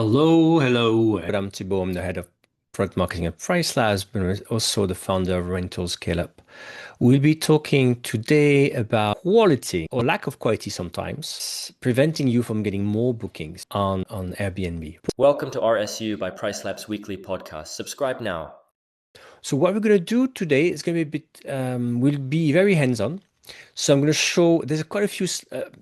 Hello. I'm Thibault. I'm the head of product marketing at PriceLabs, but also the founder of Rental Scale Up. We'll be talking today about quality or lack of quality sometimes, preventing you from getting more bookings on Airbnb. Welcome to RSU by PriceLabs weekly podcast. Subscribe now. So what we're going to do today is going to be we'll be very hands-on. So I'm going to show, there's quite a few,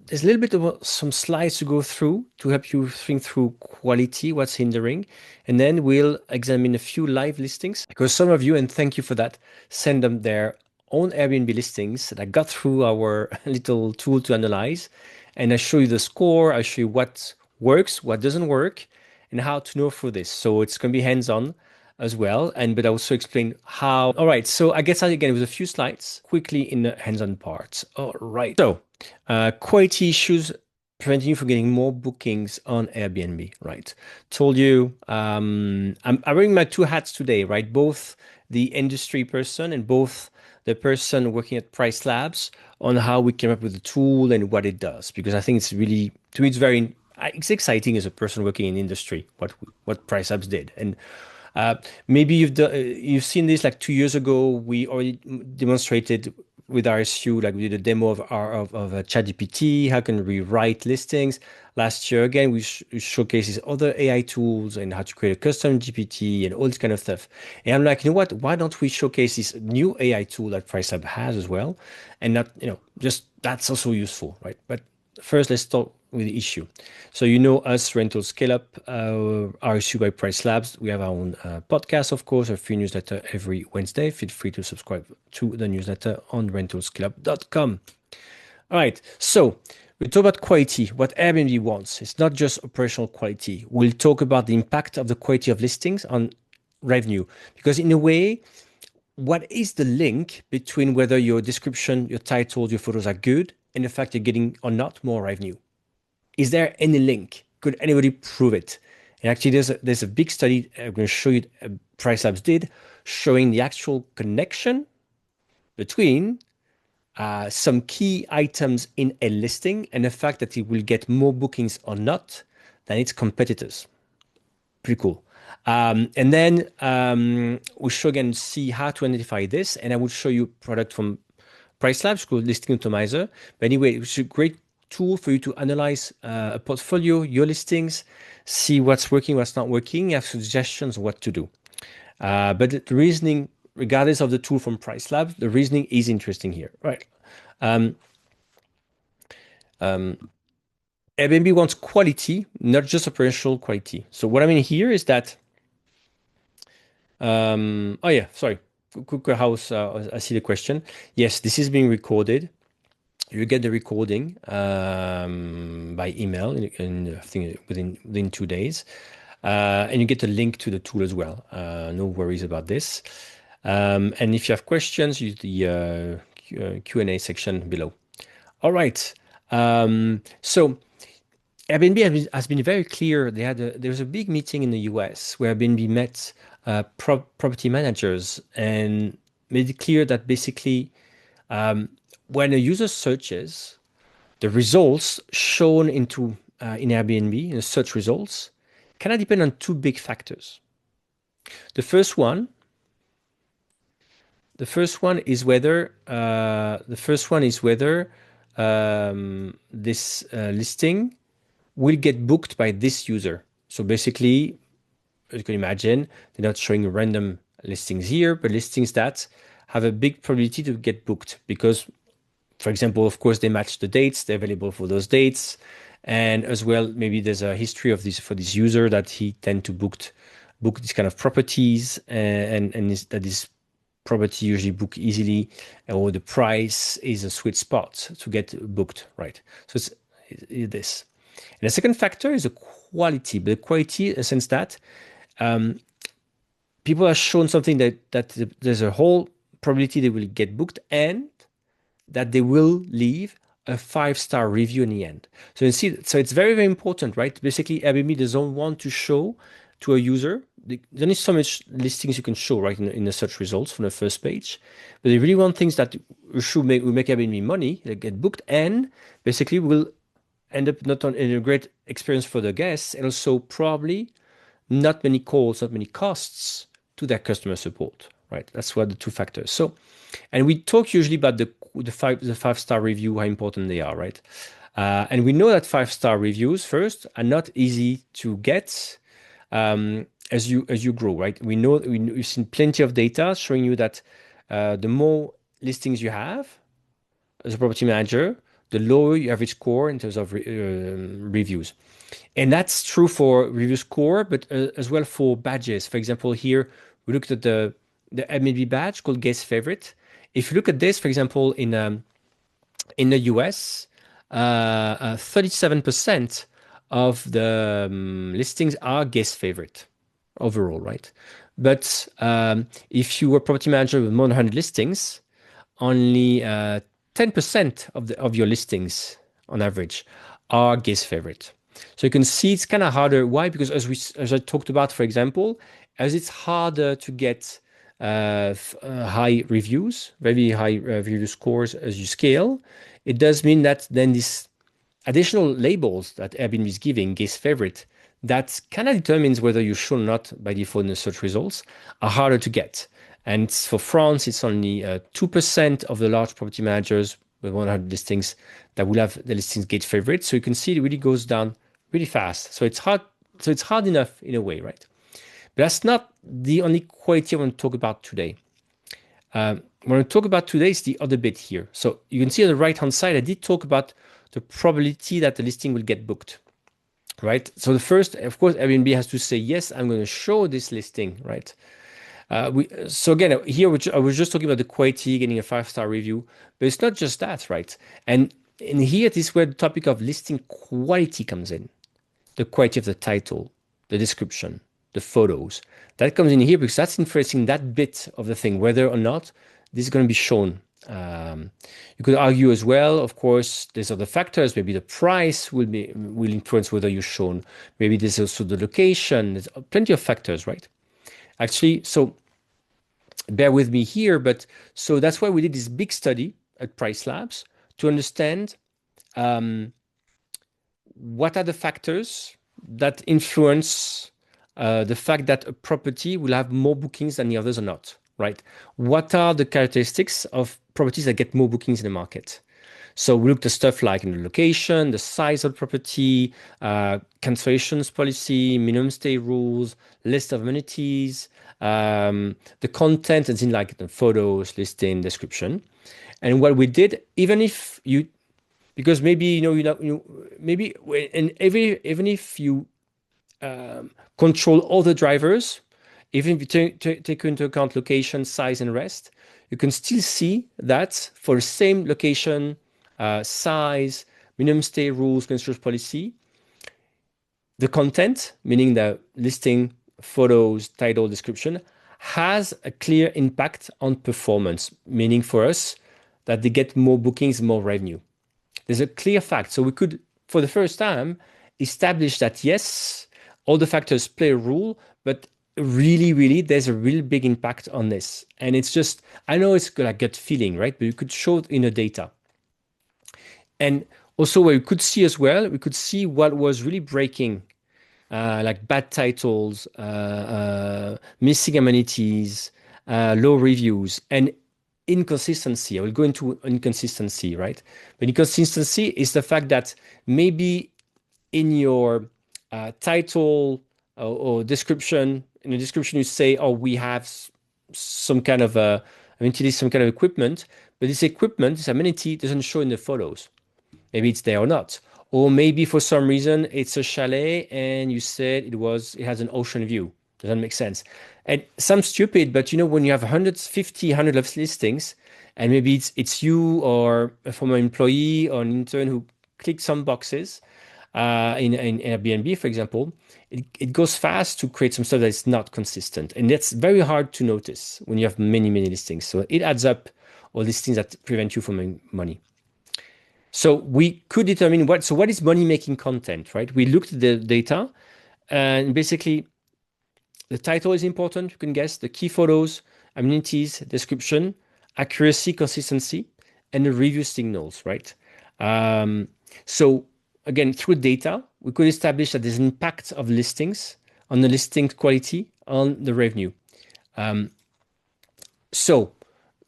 there's a little bit of some slides to go through to help you think through quality, what's hindering. And then we'll examine a few live listings because some of you, and thank you for that, send them their own Airbnb listings that I got through our little tool to analyze. And I show you the score, I show you what works, what doesn't work, and how to know through this. So it's going to be hands-on as well, but I also explain how. All right, so I guess again with a few slides quickly in the hands-on parts. All right, so quality issues preventing you from getting more bookings on Airbnb, right? Told you, I'm wearing my two hats today, right? Both the industry person and both the person working at PriceLabs on how we came up with the tool and what it does, because I think it's really, to me, it's exciting as a person working in industry, what PriceLabs did. And maybe you've seen this like 2 years ago. We already demonstrated with RSU, like we did a demo of a ChatGPT. How can we write listings? Last year again, we showcased these other AI tools and how to create a custom GPT and all this kind of stuff. And I'm like, you know what? Why don't we showcase this new AI tool that PriceLab has as well? And not, just that's also useful, right? But first, let's start with the issue. So you know us, Rental Scale Up, RSU by PriceLabs. We have our own podcast, of course, a free newsletter every Wednesday. Feel free to subscribe to the newsletter on rentalscaleup.com. All right, so we talk about quality, what Airbnb wants. It's not just operational quality. We'll talk about the impact of the quality of listings on revenue, because in a way, what is the link between whether your description, your title, your photos are good and the fact you're getting or not more revenue? Is there any link? Could anybody prove it? And actually, there's a big study I'm going to show you, PriceLabs did, showing the actual connection between some key items in a listing and the fact that it will get more bookings or not than its competitors. Pretty cool. And then we'll show again, see how to identify this. And I will show you a product from PriceLabs called Listing Optimizer. But anyway, it's a great tool for you to analyze a portfolio, your listings, see what's working, what's not working, have suggestions on what to do. But the reasoning, regardless of the tool from PriceLabs, the reasoning is interesting here, right? Airbnb wants quality, not just operational quality. So what I mean here is that, oh yeah, sorry, Cooker House, I see the question. Yes, this is being recorded. You get the recording by email, in I think within 2 days, and you get a link to the tool as well. No worries about this. And if you have questions, use the Q&A section below. All right. So Airbnb has been very clear. There was a big meeting in the US where Airbnb met property managers and made it clear that basically when a user searches, the results shown in Airbnb, in the search results, cannot depend on two big factors. The first one is whether this listing will get booked by this user. So basically, as you can imagine, they're not showing random listings here, but listings that have a big probability to get booked because, for example, of course, they match the dates, they're available for those dates. And as well, maybe there's a history of this for this user that he tend to book these kind of properties and that this property usually book easily, or the price is a sweet spot to get booked, right? So it's this. And the second factor is the quality, but the quality in the sense that people are shown something that there's a whole probability they will get booked and that they will leave a 5-star review in the end. So you see, so it's very, very important, right? Basically, Airbnb doesn't want to show to a user. There's only so much listings you can show, right, in the search results from the first page. But they really want things that will make Airbnb money, that get booked, and basically will end up not on in a great experience for the guests, and also probably not many calls, not many costs to their customer support, right? That's what the two factors. So, and we talk usually about the five-star review, how important they are, right? And we know that five-star reviews first are not easy to get as you grow, right? We've seen plenty of data showing you that the more listings you have as a property manager, the lower your average score in terms of reviews. And that's true for review score, but as well for badges. For example, here we looked at the Airbnb badge called Guest Favorite. If you look at this, for example, in the US, 37% of the listings are guest favorite overall, right? But if you were property manager with more than 100 listings, only 10% of your listings on average are guest favorite. So you can see it's kind of harder. Why? Because as I talked about, for example, as it's harder to get high reviews, very high review scores as you scale, it does mean that then these additional labels that Airbnb is giving, guest favorite, that kind of determines whether you're shown or not by default in the search results, are harder to get. And for France, it's only 2% of the large property managers with 100 listings that will have the listings guest favorite. So you can see it really goes down really fast. So it's hard. So it's hard enough in a way, right? But that's not the only quality I want to talk about today. What I talk about today is the other bit here. So you can see on the right-hand side, I did talk about the probability that the listing will get booked, right? So the first, of course, Airbnb has to say, yes, I'm going to show this listing, right? So again, here I was just talking about the quality, getting a five-star review, but it's not just that, right? And in here, this is where the topic of listing quality comes in. The quality of the title, the description, the photos. That comes in here because that's influencing that bit of the thing, whether or not this is going to be shown. You could argue as well, of course, there's other factors. Maybe the price will influence whether you're shown. Maybe there's also the location. There's plenty of factors, right? Actually, so bear with me here, but so that's why we did this big study at PriceLabs to understand what are the factors that influence the fact that a property will have more bookings than the others or not, right? What are the characteristics of properties that get more bookings in the market? So we looked at stuff like in the location, the size of the property, cancellations policy, minimum stay rules, list of amenities, the content, and in like the photos, listing, description. And what we did, even if you, because maybe maybe even if you control all the drivers, even if you take into account location, size, and rest, you can still see that for the same location, size, minimum stay rules, construction policy, the content, meaning the listing, photos, title, description, has a clear impact on performance, meaning for us that they get more bookings, more revenue. There's a clear fact. So we could, for the first time, establish that yes, all the factors play a role, but really, really, there's a real big impact on this. And it's just, I know it's like gut feeling, right? But you could show it in the data. And also what we could see as well, we could see what was really breaking, like bad titles, missing amenities, low reviews, and inconsistency. I will go into inconsistency, right? But inconsistency is the fact that maybe in your title or description, in the description you say, oh, we have some kind of amenity, some kind of equipment, but this equipment, this amenity doesn't show in the photos. Maybe it's there or not. Or maybe for some reason it's a chalet and you said it has an ocean view. Doesn't make sense. And sounds stupid, but when you have 150, 100 of listings, and maybe it's you or a former employee or an intern who clicked some boxes in Airbnb, for example, it goes fast to create some stuff that's not consistent. And that's very hard to notice when you have many, many listings. So it adds up all these things that prevent you from making money. So we could determine what is money-making content, right? We looked at the data and basically the title is important, you can guess, the key photos, amenities, description, accuracy, consistency, and the review signals, right? So again, through data, we could establish that there's an impact of listings on the listing quality on the revenue. Um, so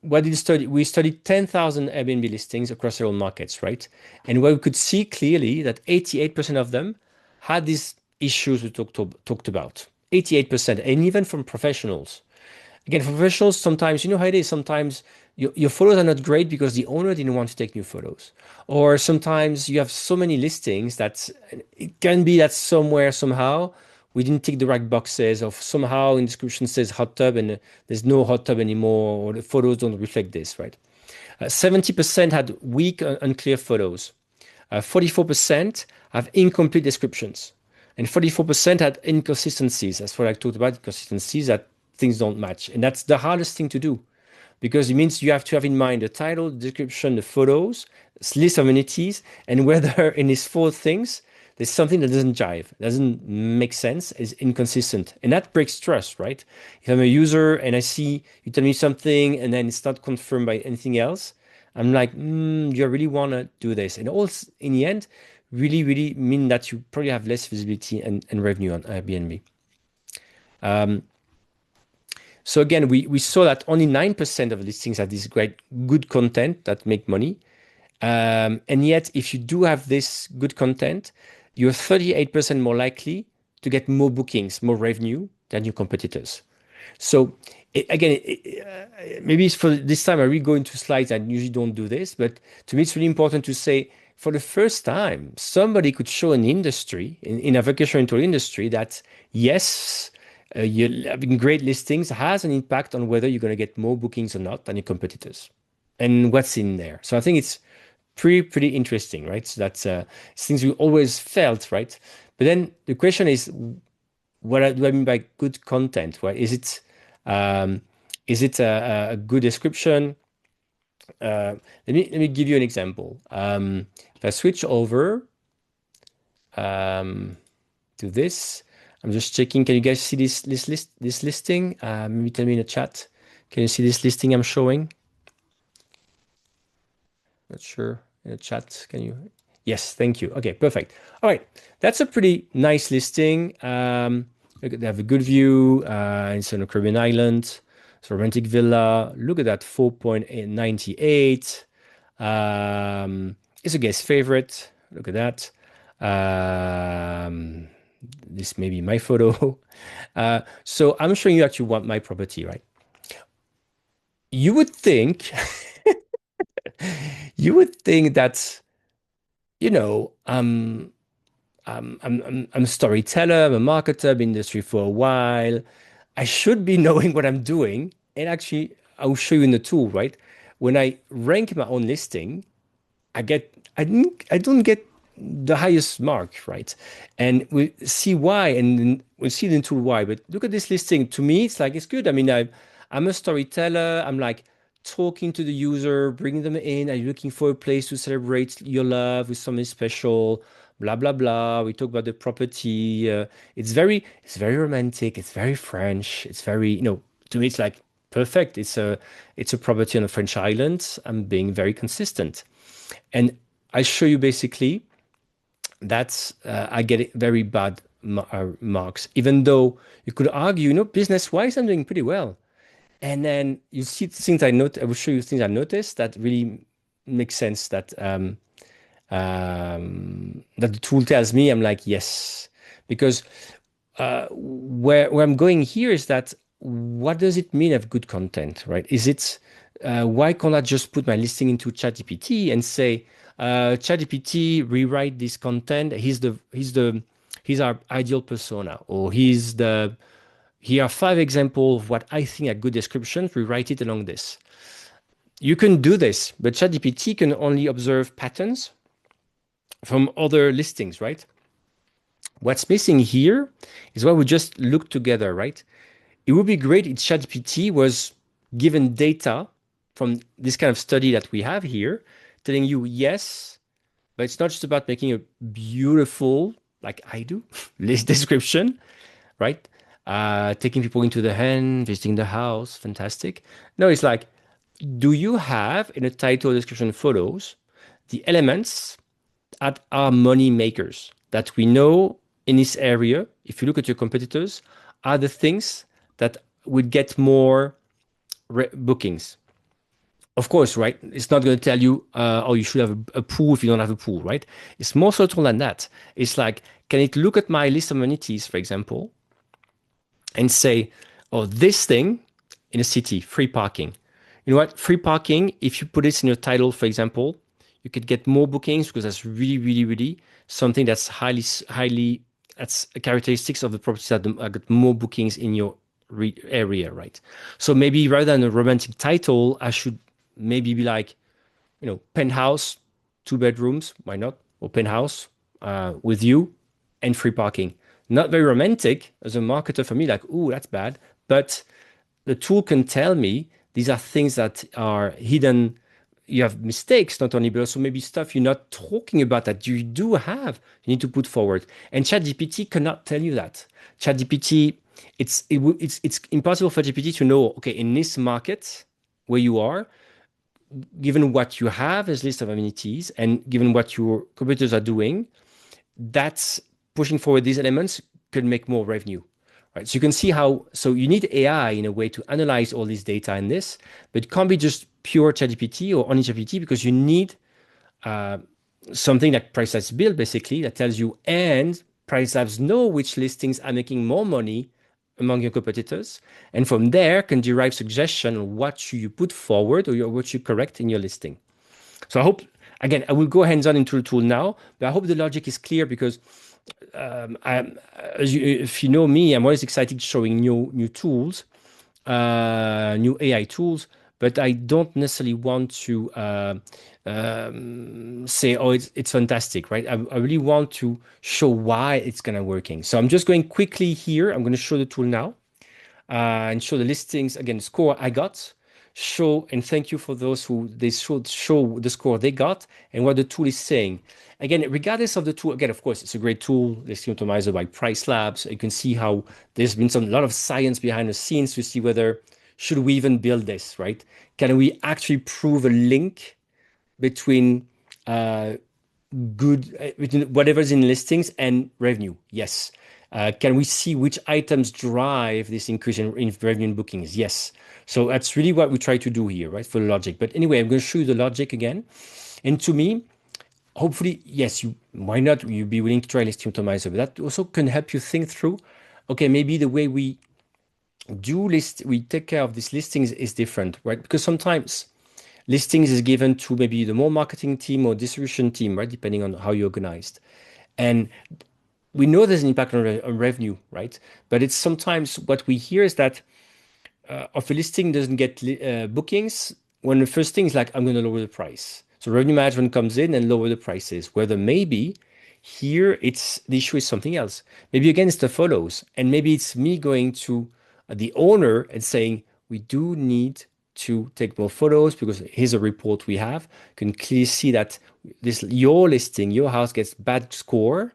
what did we study? We studied 10,000 Airbnb listings across several markets, right? And what we could see clearly that 88% of them had these issues we talked about. 88%, and even from professionals. Again, for professionals, sometimes, you know how it is, sometimes your photos are not great because the owner didn't want to take new photos. Or sometimes you have so many listings that it can be that somewhere, somehow, we didn't tick the right boxes, or somehow in description says hot tub and there's no hot tub anymore, or the photos don't reflect this, right? 70% had weak, unclear photos. 44% have incomplete descriptions. And 44% had inconsistencies. That's what I talked about, inconsistencies that things don't match. And that's the hardest thing to do because it means you have to have in mind the title, the description, the photos, list of amenities, and whether in these four things there's something that doesn't jive, doesn't make sense, is inconsistent. And that breaks trust, right? If I'm a user and I see you tell me something and then it's not confirmed by anything else, I'm like, you really want to do this. And also, in the end, really, really mean that you probably have less visibility and revenue on Airbnb. So again, we saw that only 9% of listings have this great, good content that make money. And yet, if you do have this good content, you're 38% more likely to get more bookings, more revenue than your competitors. So again, maybe it's for this time I really go into slides. I usually don't do this, but to me, it's really important to say for the first time, somebody could show an industry in a vacation rental industry that yes, you having great listings has an impact on whether you're going to get more bookings or not than your competitors and what's in there. So I think it's pretty interesting, right? So that's things we always felt, right? But then the question is, what do I mean by good content? Well, um, is it a good description? Let me give you an example. If I switch over to this, I'm just checking. Can you guys see this listing? Maybe tell me in the chat. Can you see this listing I'm showing? Not sure in the chat. Can you? Yes, thank you. Okay, perfect. All right, that's a pretty nice listing. They have a good view. It's on a Caribbean island. It's a romantic villa. Look at that, 4.98. It's a guest favorite. Look at that. This may be my photo. So I'm showing you that you want my property, right? You would think, you would think that, you know, I'm a storyteller, I'm a marketer, been in the industry for a while. I should be knowing what I'm doing. And actually, I'll show you in the tool, right? When I rank my own listing, I don't get the highest mark, right? And we see why, and then we'll see the tool why. But look at this listing. To me, it's like it's good. I mean, I'm a storyteller. I'm like talking to the user, bringing them in. Are you looking for a place to celebrate your love with something special? Blah blah blah. We talk about the property. It's very romantic. It's very French. It's very, to me, it's like perfect. It's a property on a French island. I'm being very consistent. And I show you basically that I get very bad marks, even though you could argue, business-wise, I'm doing pretty well. And then you see things I will show you things I noticed that really make sense that the tool tells me. I'm like, yes, because where I'm going here is that what does it mean have good content, right? Is it why can't I just put my listing into ChatGPT and say, ChatGPT, rewrite this content. He's our ideal persona, or here are 5 examples of what I think are good descriptions. Rewrite it along this. You can do this, but ChatGPT can only observe patterns from other listings, right? What's missing here is what we just looked together, right? It would be great if ChatGPT was given data from this kind of study that we have here, telling you, yes, but it's not just about making a beautiful, like I do, list description, right? Taking people into the hand, visiting the house, fantastic. No, it's like, do you have in the title, description, photos, the elements at our money makers that we know in this area. If you look at your competitors, are the things that would get more bookings. Of course, right? It's not going to tell you, oh, you should have a pool if you don't have a pool, right? It's more subtle than that. It's like, can it look at my list of amenities, for example, and say, oh, this thing in a city, free parking. You know what? Free parking, if you put this in your title, for example, you could get more bookings because that's really, really, really something that's highly, that's a characteristics of the properties that get more bookings in your area, right? So maybe rather than a romantic title, I should maybe be like, penthouse, 2 bedrooms, why not? Or penthouse with you and free parking. Not very romantic as a marketer for me, like, ooh, that's bad. But the tool can tell me these are things that are hidden. You have mistakes, not only, but also maybe stuff you're not talking about that you do have, you need to put forward. And ChatGPT cannot tell you that. ChatGPT, it's impossible for GPT to know, okay, in this market where you are, given what you have as list of amenities and given what your competitors are doing, that's pushing forward these elements could make more revenue. Right. So you can see how, so you need AI in a way to analyze all this data in this, but it can't be just pure ChatGPT or only ChatGPT because you need uh, something like PriceLabs build basically that tells you, and PriceLabs know which listings are making more money among your competitors, and from there can derive suggestion on what should you put forward or what you correct in your listing. So I hope, again, I will go hands-on into the tool now, but I hope the logic is clear because if you know me, I'm always excited showing new tools, new AI tools, but I don't necessarily want to say, oh, it's fantastic, right? I really want to show why it's gonna working. So I'm just going quickly here. I'm going to show the tool now and show the listings again, the score I got. Show and thank you for those who they should show the score they got and what the tool is saying. Again, regardless of the tool, again, of course, it's a great tool. Listing Optimizer by PriceLabs. You can see how there's been a lot of science behind the scenes to see whether should we even build this, right? Can we actually prove a link between uh, good between whatever's in listings and revenue? Yes. Can we see which items drive this increase in revenue and bookings? Yes. So that's really what we try to do here, right? For the logic. But anyway, I'm going to show you the logic again. And to me, hopefully, yes, why not? You be willing to try listing optimizer, but that also can help you think through, okay, maybe the way we take care of these listings is different, right? Because sometimes listings is given to maybe the more marketing team or distribution team, right? Depending on how you're organized. And we know there's an impact on revenue, right? But it's sometimes what we hear is that if a listing doesn't get bookings, when the first thing is like, I'm going to lower the price. So revenue management comes in and lower the prices, whether maybe here it's the issue is something else. Maybe again, it's the follows. And maybe it's me going to the owner and saying, we do need to take more photos because here's a report we have. You can clearly see that this your listing, your house gets bad score,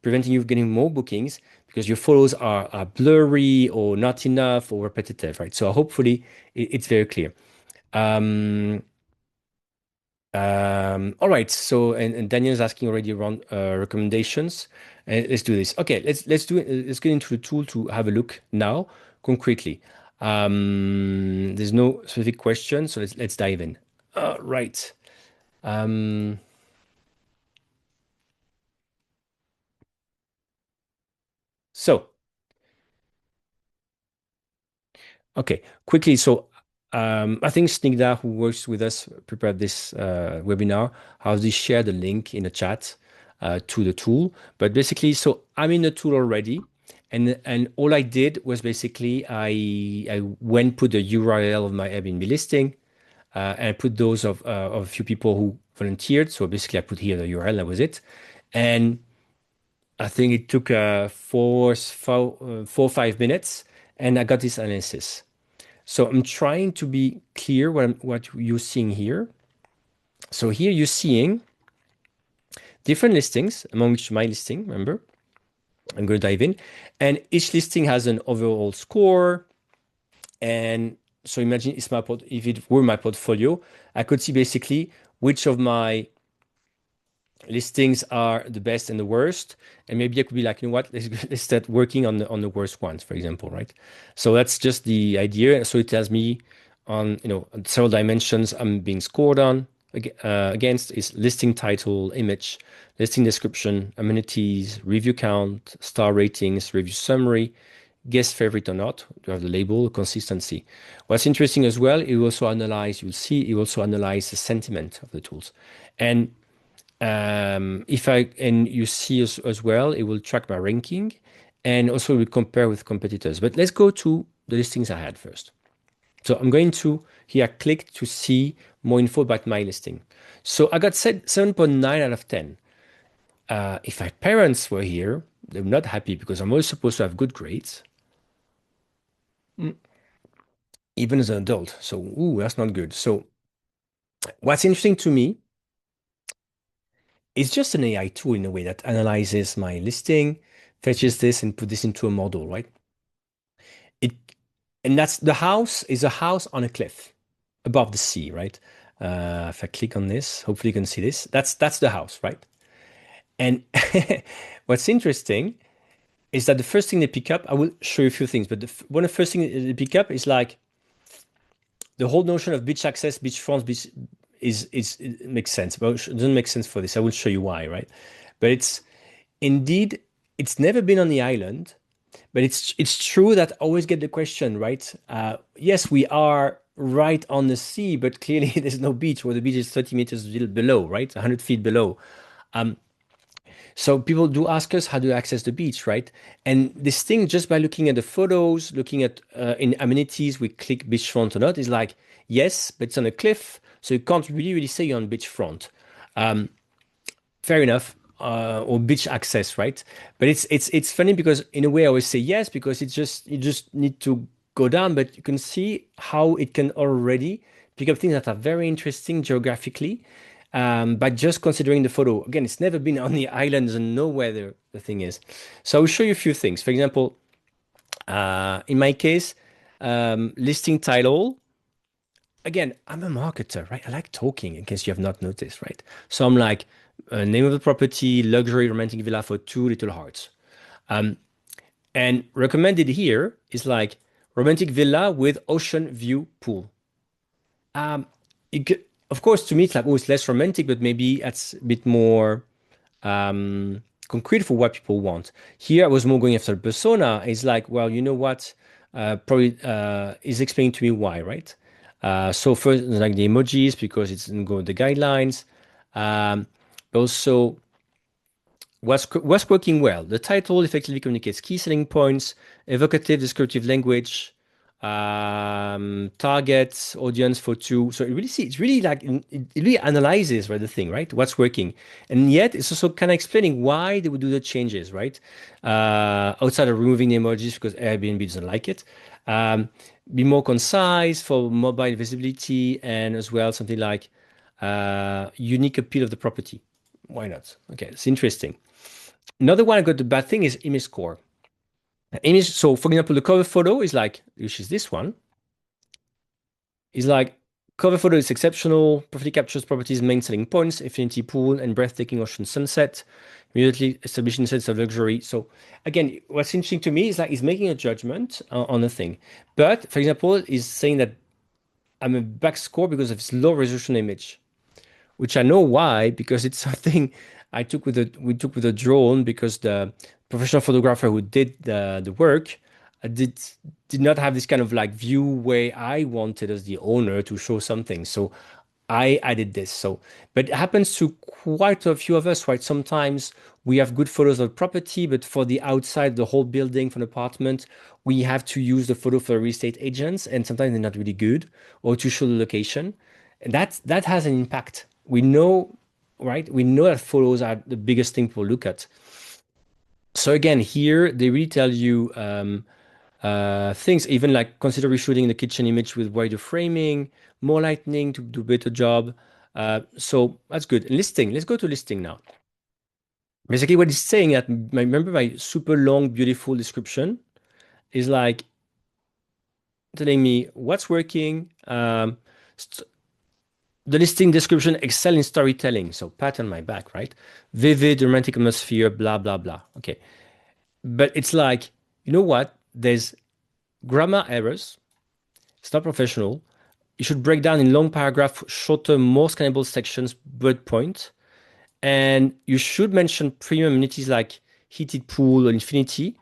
preventing you from getting more bookings because your photos are blurry or not enough or repetitive, right? So hopefully it's very clear. Um, all right. So and Daniel's asking already around recommendations. Let's do this. Okay, let's do it. Let's get into the tool to have a look now concretely. There's no specific question, so let's dive in. Right. Um, so Okay, quickly. So I think Snigdha, who works with us, prepared this webinar. How they share the link in the chat to the tool. But basically, so I'm in the tool already, and all I did was basically I went put the URL of my Airbnb listing, and I put those of a few people who volunteered. So basically, I put here the URL. That was it, and I think it took 4 or 5 minutes, and I got this analysis. So I'm trying to be clear what you're seeing here. So here you're seeing different listings among which my listing, remember, I'm going to dive in. And each listing has an overall score. And so imagine if it were my portfolio, I could see basically which of my listings are the best and the worst, and maybe I could be like, you know what, let's start working on the worst ones, for example, right? So that's just the idea. So it tells me on, on several dimensions I'm being scored on against is listing title, image, listing description, amenities, review count, star ratings, review summary, guest favorite or not. You have the label, consistency. What's interesting as well, it will also analyze, you'll see, it will also analyze the sentiment of the tools. And if I and you see as well, it will track my ranking and also will compare with competitors. But let's go to the listings I had first. So I'm going to here click to see more info about my listing. So I got set 7.9 out of 10. If my parents were here, they're not happy because I'm always supposed to have good grades, even as an adult. So, ooh, that's not good. So, what's interesting to me is just an AI tool in a way that analyzes my listing, fetches this, and put this into a model, right? It and that's the house is a house on a cliff above the sea, right? If I click on this, hopefully you can see this. That's the house, right? And what's interesting is that the first thing they pick up, I will show you a few things, but one of the first things they pick up is like the whole notion of beach access, beach fronts, beach is it makes sense, but it doesn't make sense for this. I will show you why, right? But it's indeed it's never been on the island, but it's true that I always get the question, right? Yes, we are right on the sea, but clearly there's no beach, where the beach is 30 meters below, right? 100 feet below. So people do ask us, how do you access the beach, right? And this thing, just by looking at the photos, looking at in amenities, we click beachfront or not, is like, yes, but it's on a cliff, so you can't really say you're on beachfront. Fair enough, or beach access, right? But it's funny because in a way I always say yes because it's just you just need to go down, but you can see how it can already pick up things that are very interesting geographically, by just considering the photo. Again, it's never been on the islands and know where the thing is. So I will show you a few things. For example, in my case, listing title. Again, I'm a marketer, right? I like talking, in case you have not noticed, right? So I'm like, name of the property, luxury romantic villa for two little hearts. And recommended here is like romantic villa with ocean view pool. It could, of course, to me, it's like, oh, it's less romantic, but maybe that's a bit more concrete for what people want. Here, I was more going after persona. It's like, well, you know what? Probably is explaining to me why, right? So first, like the emojis because it's in go with the guidelines. Um, Also, what's working well? The title effectively communicates key selling points, evocative, descriptive language, targets, audience for two. So it's really like it really analyzes right the thing, right? What's working, and yet it's also kind of explaining why they would do the changes, right? Outside of removing the emojis because Airbnb doesn't like it. Um, be more concise for mobile visibility, and as well something like unique appeal of the property. Why not? Okay, it's interesting. Another one I got the bad thing is image score. Image, so for example, the cover photo is like, which is this one, is like cover photo is exceptional, perfectly captures properties' main selling points, infinity pool and breathtaking ocean sunset, immediately establishing sense of luxury. So again, what's interesting to me is like he's making a judgment on a thing. But for example, is saying that I'm a back score because of this low resolution image, which I know why, because it's something we took with a drone because the professional photographer who did the work did not have this kind of like view where I wanted as the owner to show something. So I added this. So, but it happens to quite a few of us, right? Sometimes we have good photos of property, but for the outside, the whole building, for an apartment, we have to use the photo for real estate agents, and sometimes they're not really good, or to show the location. And that has an impact. We know, right? We know that photos are the biggest thing people look at. So again, here they really tell you things, even like consider reshooting the kitchen image with wider framing, more lighting to do a better job. So that's good. Listing. Let's go to listing now. Basically, what it's saying that remember my super long, beautiful description is like telling me what's working. the listing description excel in storytelling. So pat on my back, right? Vivid romantic atmosphere, blah, blah, blah. Okay. But it's like, you know what? There's grammar errors. It's not professional. You should break down in long paragraph, shorter, more scannable sections, bullet point. And you should mention premium amenities like heated pool or infinity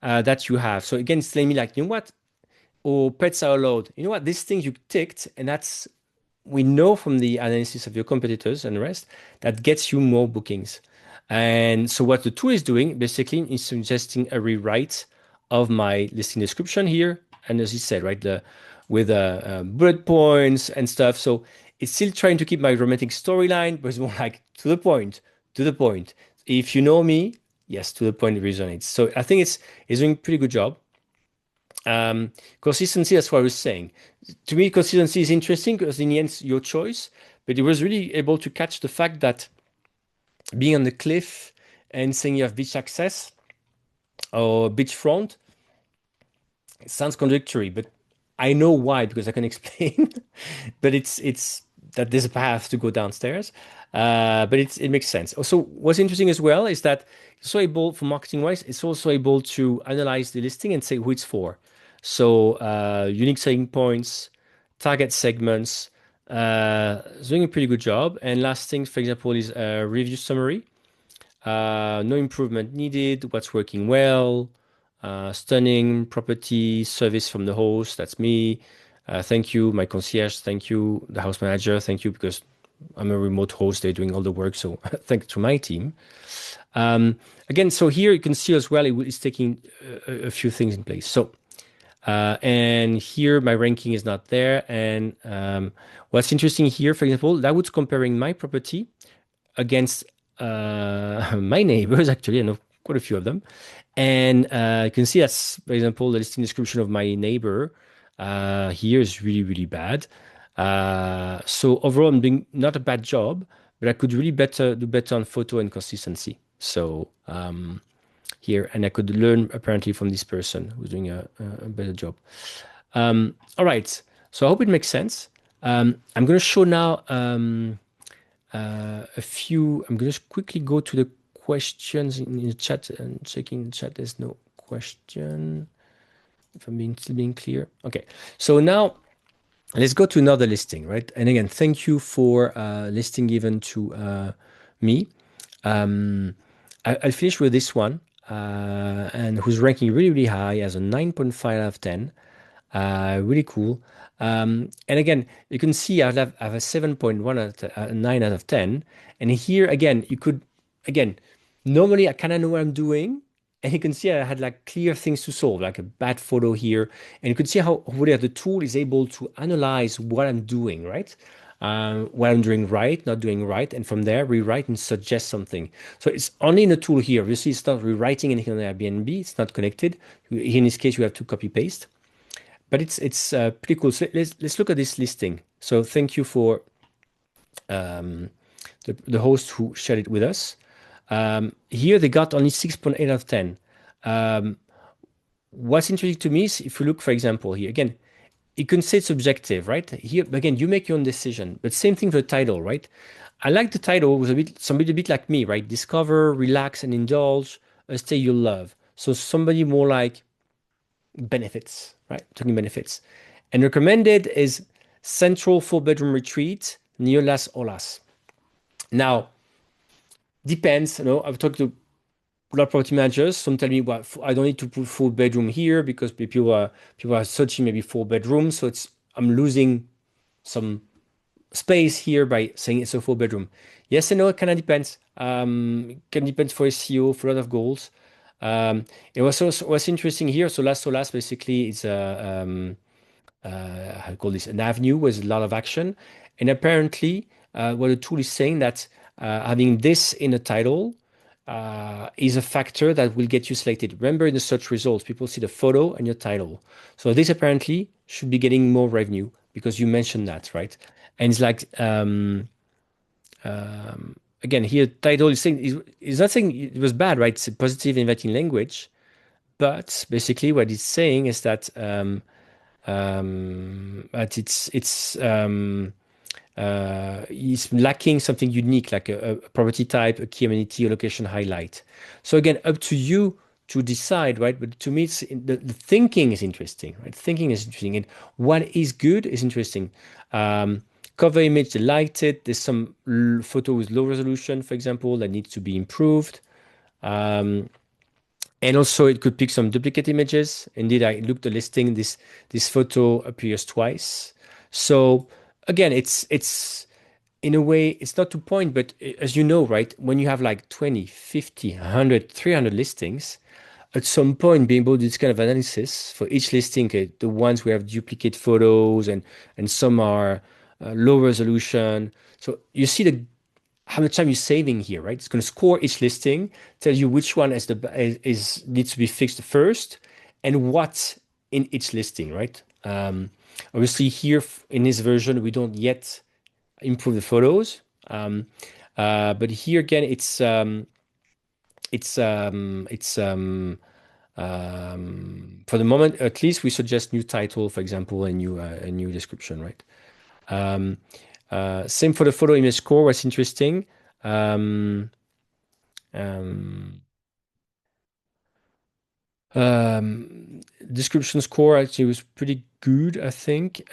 that you have. So again, it's telling me like, you know what? Or pets are allowed. You know what? These things you ticked, and that's we know from the analysis of your competitors and the rest that gets you more bookings. And so what the tool is doing basically is suggesting a rewrite of my listing description here. And as you said, right, with bullet points and stuff. So it's still trying to keep my romantic storyline, but it's more like to the point, to the point. If you know me, yes, to the point it resonates. So I think it's doing a pretty good job. Consistency, that's what I was saying. To me, consistency is interesting because in the end, it's your choice. But it was really able to catch the fact that being on the cliff and saying you have beach access or beachfront, it sounds contradictory, but I know why because I can explain. But it's that there's a path to go downstairs. But it makes sense. Also, what's interesting as well is that it's also able, for marketing wise, it's also able to analyze the listing and say who it's for. So unique selling points, target segments, it's doing a pretty good job. And last thing, for example, is a review summary. No improvement needed. What's working well? Stunning property service from the host. That's me. Thank you, my concierge. Thank you, the house manager. Thank you because I'm a remote host. They're doing all the work. So thanks to my team. Again, so here you can see as well, it's taking a few things in place. So, and here my ranking is not there. And what's interesting here, for example, that was comparing my property against my neighbors, actually. I know quite a few of them. And you can see that's, for example, the listing description of my neighbor here is really, really bad. So overall, I'm doing not a bad job, but I could really do better on photo and consistency. So here, and I could learn apparently from this person who's doing a better job. All right. So I hope it makes sense. I'm going to show now a few. I'm going to quickly go to the questions in the chat and checking the chat. There's no question. If I'm still being clear. Okay. So now let's go to another listing, right? And again, thank you for listing given to me. I'll finish with this one, and who's ranking really, really high as a 9.5 out of 10. Really cool. And again, you can see I have a 7.1 out of 9 out of 10. And here again, you could, again, normally I kind of know what I'm doing. And you can see I had like clear things to solve, like a bad photo here. And you can see how really the tool is able to analyze what I'm doing, right? What I'm doing right, not doing right. And from there, rewrite and suggest something. So it's only in the tool here. You see, it's not rewriting anything on Airbnb. It's not connected. Here in this case, you have to copy paste. But it's pretty cool. So let's look at this listing. So thank you for the host who shared it with us. Here they got only 6.8 out of 10. What's interesting to me is if you look, for example, here again, you can say it's subjective, right? Here again, you make your own decision. But same thing for the title, right? I like the title was somebody a bit like me, right? Discover, relax, and indulge a stay you love. So somebody more like benefits, right? Talking benefits. And recommended is central 4-bedroom retreat near Las Olas. Now, depends. I've talked to a lot of property managers. Some tell me, well, I don't need to put 4-bedroom here because people are searching maybe 4 bedrooms. So I'm losing some space here by saying it's a 4-bedroom. Yes and no, it kind of depends. It can depend for SEO, for a lot of goals. It was also what's interesting here. So Las Olas basically is how do call this, an avenue with a lot of action. And apparently, what the tool is saying that having this in a title is a factor that will get you selected. Remember, in the search results, people see the photo and your title. So this apparently should be getting more revenue because you mentioned that, right? And it's like again here, title is saying is not saying it was bad, right? It's a positive, inviting language, but basically what it's saying is that but it's is lacking something unique, like a property type, a key amenity, a location highlight. So again, up to you to decide, right? But to me, the thinking is interesting, right? Thinking is interesting, and what is good is interesting. Cover image, they liked it. There's some photo with low resolution, for example, that needs to be improved. Um, and also, it could pick some duplicate images. Indeed, I looked at the listing. This photo appears twice. So again, it's in a way, it's not to point, but as you know, right, when you have like 20, 50, 100, 300 listings, at some point, being able to do this kind of analysis for each listing, okay, the ones we have duplicate photos and some are low resolution. So you see the how much time you're saving here, right? It's going to score each listing, tell you which one is needs to be fixed first, and what in each listing, right? Obviously, here in this version, we don't yet improve the photos, but here again, for the moment, at least we suggest new title, for example, and a new description, right? Um, Same for the photo image score. What's interesting. Um, um, Description score actually was pretty good, I think.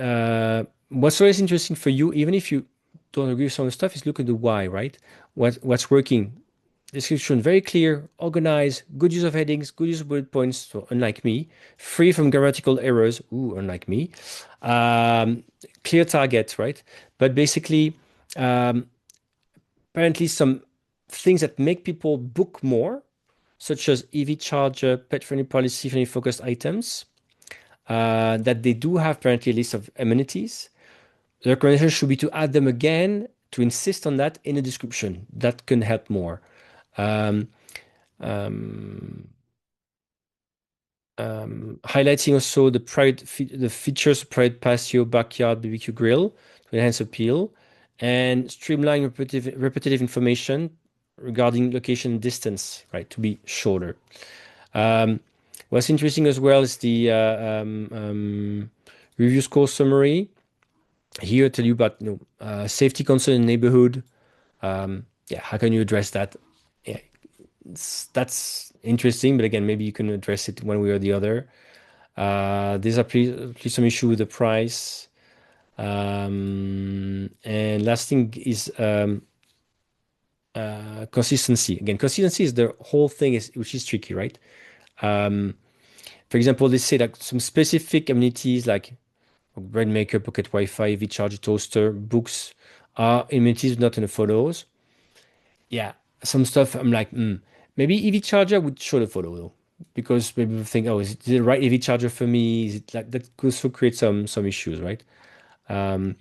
What's always interesting for you, even if you don't agree with some of the stuff, is look at the why, right? What's working? Description very clear, organized, good use of headings, good use of bullet points, so unlike me, free from grammatical errors, ooh, unlike me. Um, Clear target, right? But basically, um, apparently some things that make people book more, such as EV charger, pet-friendly policy, friendly focused items, that they do have apparently a list of amenities. The recommendation should be to add them again, to insist on that in the description. That can help more. Um, um, Highlighting also the features of private patio, backyard, BBQ grill to enhance appeal, and streamline repetitive information regarding location and distance, right, to be shorter. Um, what's interesting as well is the review score summary. Here, I tell you about safety concern in neighborhood. Yeah, how can you address that? Yeah, that's interesting, but again, maybe you can address it one way or the other. There's please some issue with the price. And last thing is consistency. Again, consistency is the whole thing is which is tricky, right? Um, for example, they say that some specific amenities like bread maker, pocket Wi-Fi, EV charger, toaster, books are amenities not in the photos. Yeah, some stuff I'm like, maybe EV charger would show the photo though, because maybe people think, oh, is it the right EV charger for me? Is it like that could also create some issues, right? Um,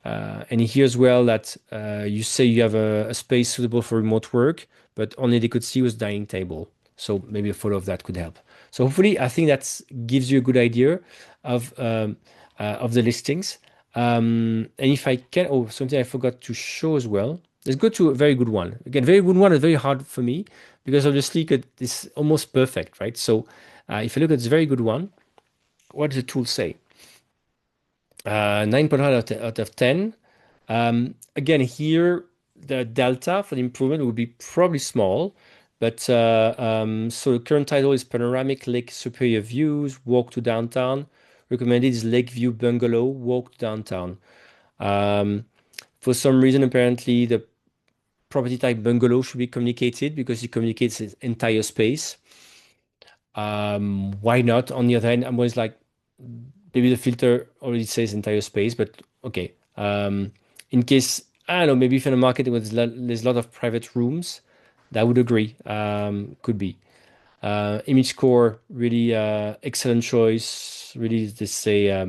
and here as well that you say you have a space suitable for remote work, but only they could see was dining table. So maybe a photo of that could help. So hopefully, I think that gives you a good idea of the listings. And if I can, oh, something I forgot to show as well. Let's go to a very good one. Again, very good one is very hard for me because obviously it's almost perfect, right? So if you look at this very good one, what does the tool say? 9.5 out of 10. Again, here the delta for the improvement would be probably small, but so the current title is Panoramic Lake Superior Views, Walk to Downtown. Recommended is Lakeview Bungalow, Walk to Downtown. Um, for some reason, apparently, the property type bungalow should be communicated because it communicates its entire space. Why not? On the other hand, I'm always like, maybe the filter already says entire space, but okay. In case, I don't know, maybe if in a market where there's a lot of private rooms, that would agree. Could be. Image score, really excellent choice. Really, they say,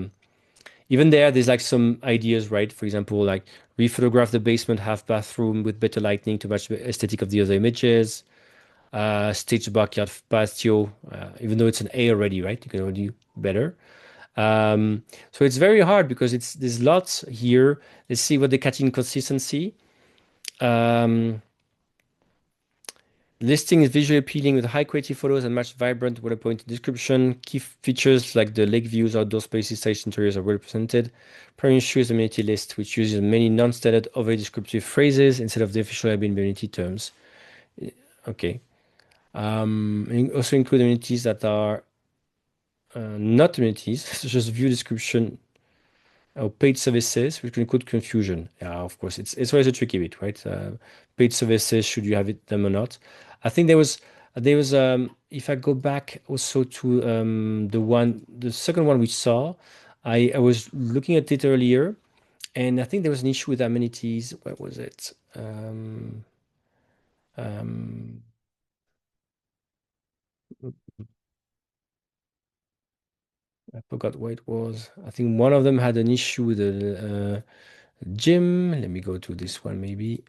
even there's like some ideas, right? For example, like rephotograph the basement half bathroom with better lighting to match the aesthetic of the other images. Stage the backyard patio, even though it's an A already, right? You can already do better. So it's very hard because there's lots here. Let's see what they catch in consistency. Um, Listing is visually appealing with high quality photos and match vibrant, well appointed description. Key features like the lake views, outdoor spaces, site interiors are well represented. Premium shoes amenity list, which uses many non-standard, overly descriptive phrases instead of the official Airbnb amenity terms. Okay. And also include amenities that are not amenities, such as view description or paid services, which can include confusion. Yeah, of course, it's always a tricky bit, right? Paid services, should you have them or not? I think there was if I go back also to the second one we saw, I was looking at it earlier, and I think there was an issue with amenities. What was it? Um, I forgot what it was. I think one of them had an issue with the gym. Let me go to this one maybe.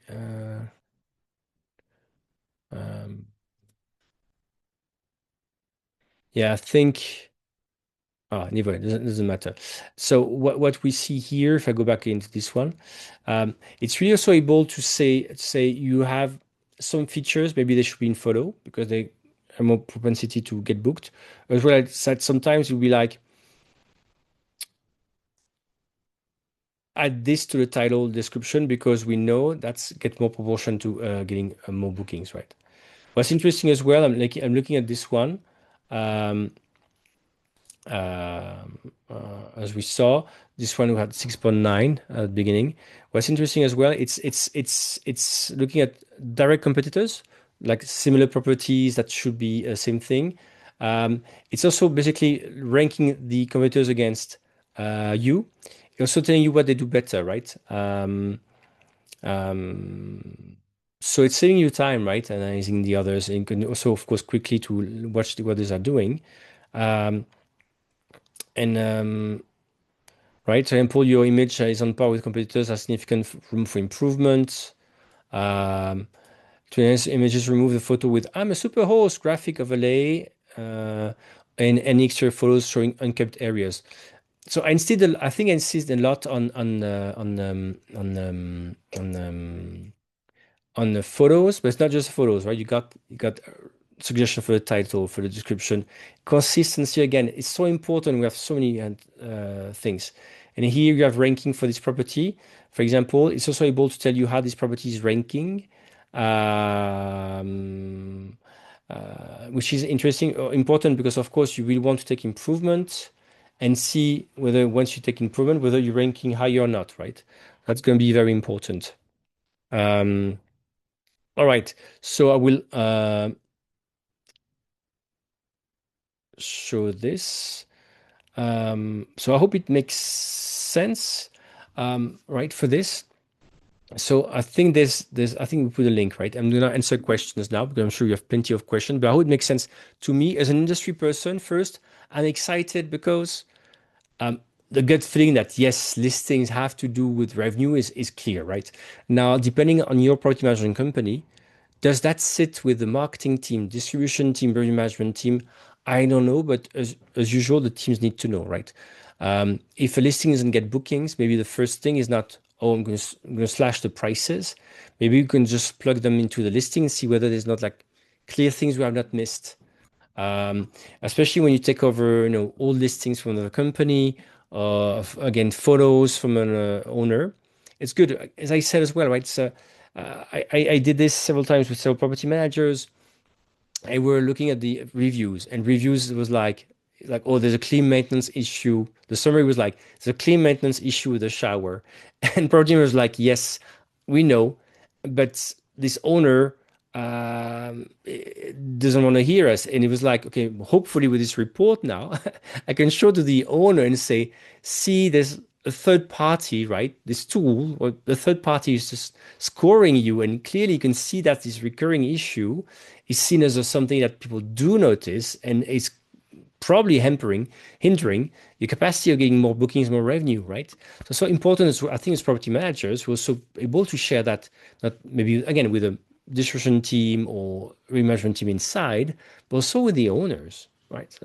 Um, yeah, I think. Anyway, doesn't matter. So what we see here, if I go back into this one, it's really also able to say you have some features, maybe they should be in photo because they have more propensity to get booked. As well as that sometimes you'll be like, add this to the title description because we know that's get more proportion to getting more bookings, right? What's interesting as well, I'm looking at this one. Um, as we saw, this one we had 6.9 at the beginning. What's interesting as well, it's looking at direct competitors, like similar properties that should be same thing. It's also basically ranking the competitors against you. Also telling you what they do better, right? Um, so it's saving you time, right? Analyzing the others, and you can also, of course, quickly to watch what others are doing. Um, and right, for example, your image is on par with competitors, has significant room for improvement. Um, to enhance images, remove the photo with "I'm a super host" graphic overlay, and any extra photos showing unkept areas. So I think I insist a lot on the photos, but it's not just photos, right? You got suggestion for the title, for the description, consistency. Again, it's so important. We have so many things, and here you have ranking for this property. For example, it's also able to tell you how this property is ranking, um, which is interesting, important because of course you will want to take improvement and see whether once you take improvement, whether you're ranking higher or not, right? That's going to be very important. Um, all right, so I will show this. So I hope it makes sense, right, for this. So I think I think we put a link, right? I'm gonna answer questions now because I'm sure you have plenty of questions, but I hope it makes sense to me as an industry person. First, I'm excited because the gut feeling that yes, listings have to do with revenue is clear, right? Now, depending on your property management company, does that sit with the marketing team, distribution team, revenue management team? I don't know, but as usual, the teams need to know, right? If a listing doesn't get bookings, maybe the first thing is not, oh, I'm going to slash the prices. Maybe you can just plug them into the listing and see whether there's not like clear things we have not missed. Um, Especially when you take over, old listings from another company, again, photos from an owner. It's good, as I said as well, right? So, I did this several times with several property managers. I were looking at the reviews, and reviews was like, oh, there's a clean maintenance issue. The summary was like, there's a clean maintenance issue with the shower, and property was like, yes, we know, but this owner doesn't want to hear us. And it was like, okay, hopefully with this report now, I can show to the owner and say, see, there's a third party, right? This tool, or the third party is just scoring you, and clearly you can see that this recurring issue is seen as something that people do notice, and it's probably hindering your capacity of getting more bookings, more revenue, right? So important is, I think, as property managers who are also able to share that, not maybe again with a distribution team or remanagement team inside, but also with the owners. right?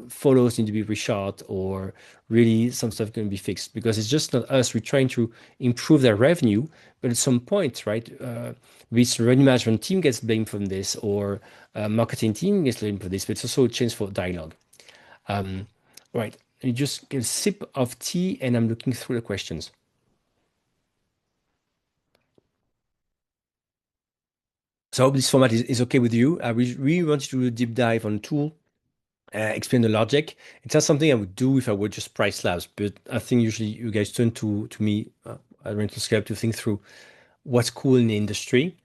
Photos need to be reshot, or really some stuff can be fixed because it's just not us. We're trying to improve their revenue, but at some point, right? This revenue management team gets blamed from this, or marketing team gets blamed for this, but it's also a chance for dialogue. Right. You just get a sip of tea, and I'm looking through the questions. So I hope this format is okay with you. I really want you to do a deep dive on the tool, explain the logic. It's not something I would do if I were just PriceLabs, but I think usually you guys turn to me at Rental Scale to think through what's cool in the industry.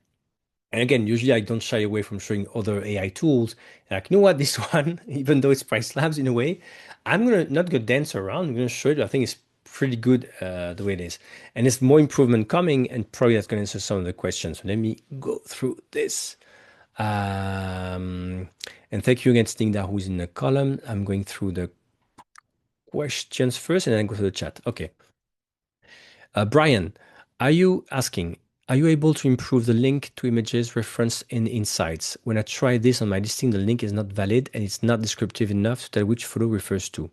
And again, usually I don't shy away from showing other AI tools. Like, you know what, this one, even though it's PriceLabs in a way, I'm gonna not gonna dance around. I'm gonna show it. I think it's pretty good the way it is, and there's more improvement coming, and probably that's gonna answer some of the questions. So let me go through this. Um, and thank you again, Stingda, who's in the column. I'm going through the questions first, and then go to the chat. Okay. Brian, are you asking, are you able to improve the link to images referenced in Insights? When I try this on my listing, the link is not valid and it's not descriptive enough to tell which photo refers to.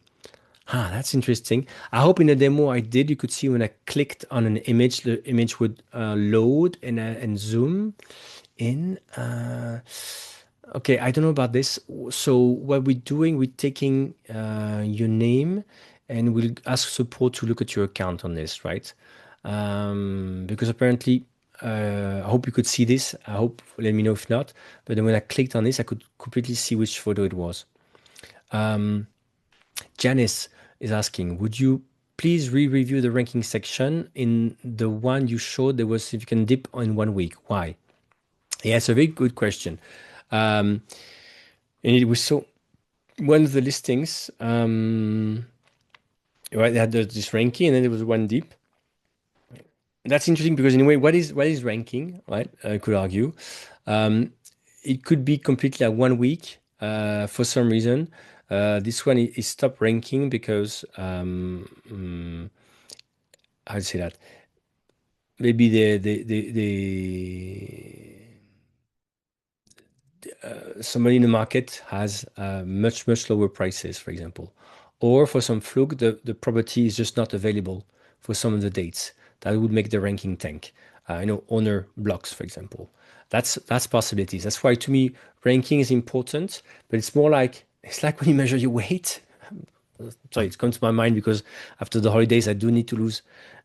Ah, that's interesting. I hope in the demo I did, you could see when I clicked on an image, the image would load and zoom in. Okay, I don't know about this. So what we're doing, we're taking your name and we'll ask support to look at your account on this, right? Because apparently, I hope you could see this. I hope, let me know if not. But then when I clicked on this, I could completely see which photo it was. Janice is asking, would you please re-review the ranking section? In the one you showed, there was significant dip in 1 week. Why? Yeah, it's a very good question. Um, and it was so one of the listings, right? They had this ranking, and then there was one dip. That's interesting because in a way, what is ranking, right? I could argue. Um, it could be completely like 1 week for some reason. This one is stopped ranking because how to say that? Maybe somebody in the market has much lower prices, for example, or for some fluke, the property is just not available for some of the dates. That would make the ranking tank. Owner blocks, for example. That's possibilities. That's why to me ranking is important, but it's like when you measure your weight. Sorry, it's come to my mind because after the holidays, I do need to lose